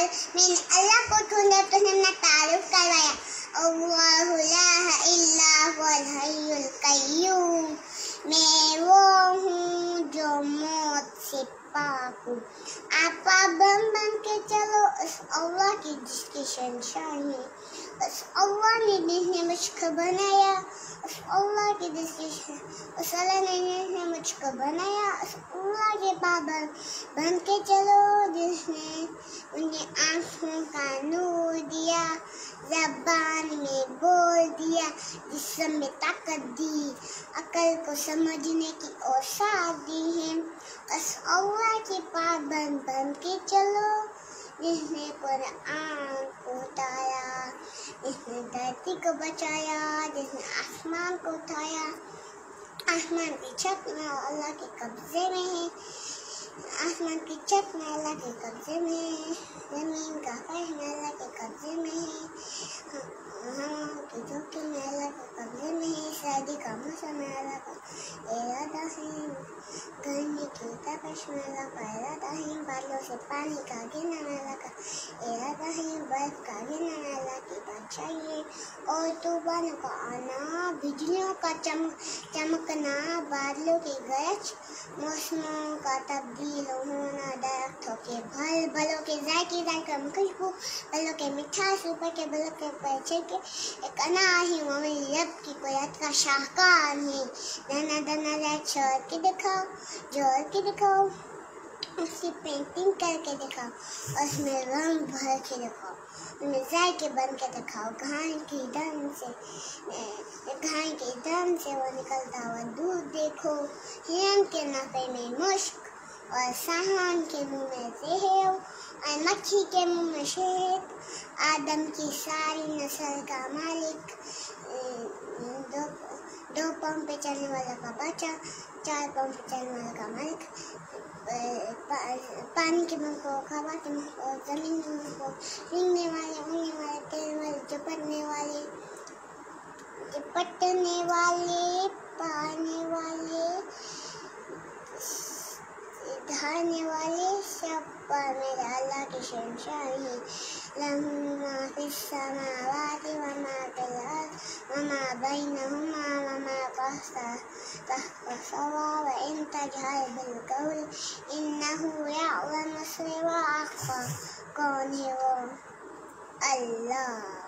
العالمین. اللہ کو تو نے اپنا تعارف کروایا. اللہ لا الہ الا هو الحی القیوم. میں وہ ہوں جو موت سے پاک ہوں. آپ پابند بن کے چلو اس اللہ کی جس کی شنشانی ہے. اس اللہ نے جس نے مجھ کو بنایا, اس اللہ کی جس کی اس اللہ نے جس نے مجھ کو بنایا, اس اللہ کے پابند بن کے چلو جس نے انہیں آنکھوں کا نور دیا, زبان میں بول دیا, جسم میں طاقت دی, عقل کو سمجھنے کی اوساط دی ہے. اس اللہ کے پابند بن کے چلو جس نے قرآن کو اتارا, جس نے دھرتی کو بچایا, جس نے آسمان کو اٹھایا. آسمان کی چھت میں اللہ کے قبضے میں ہے, آسمان کی چھت میں اللہ کے قبضے میں ہے, زمین کا فرش میں اللہ کے قبضے میں ہے, ہواؤں کی جھونکی میں اللہ کے قبضے میں ہے, سردی کا موسم میں اللہ کا ارادہ ہے, گرمی کی تپش میں اللہ کا ارادہ ہے, بادلوں سے پانی کا گرنا میں اللہ کا ارادہ ہے, برف کا گرنا میں اللہ کی بادشاہی ہے, اور طوفانوں کا آنا, بجلیوں کا چمکنا, بادلوں کی گرج, موسموں کا تبدیل ہونا, درختوں کے پھل, بلوں کے ذائقے, ذائقہ خوشبو, بلوں کے مٹھاس, اوپر کے بلوں کے پیچھے کے ایک انار ہے, وہ میری رب کی قدرت کا شاہکار ہے. دنا دنا لائٹ چھوڑ کے دکھاؤ, جوڑ کے دکھاؤ, اس کی پینٹنگ کر کے دکھاؤ, اس میں رنگ بھر کے دکھاؤ, اس میں ذائقے بن کے دکھاؤ. گھان کی دم سے وہ نکلتا ہوا دودھ دیکھو, ہرن کے نافے میں مشک, اور سہان کے منہ میں زہر, اور مکھی کے منہ میں شہد. آدم کی ساری نسل کا مالک, دو پاؤں پہ چلنے والا کا بچہ, 4 پاؤں پہ چلنے والا کا مالک, پانی کے منہ کو, ہوا کے منہ کو, زمین کے منہ کو, رینگنے والے, اڑنے والے, تیرنے والے, جپٹنے والے, پانے والے, دھانے والے, سب پر میرے اللہ کی شنشانی ہے. لَهُ مَا فِي السَّمَاوَاتِ وَمَا فِي الْأَرْضِ وَمَا بَيْنَهُمَا وَمَا تَحْتَ الثَّرَى وَإِن تَجْهَرْ بِالْقَوْلِ إِنَّهُ يَعْلَمُ السِّرَّ وَأَخْفَى. کون ہے وہ؟ اللہ.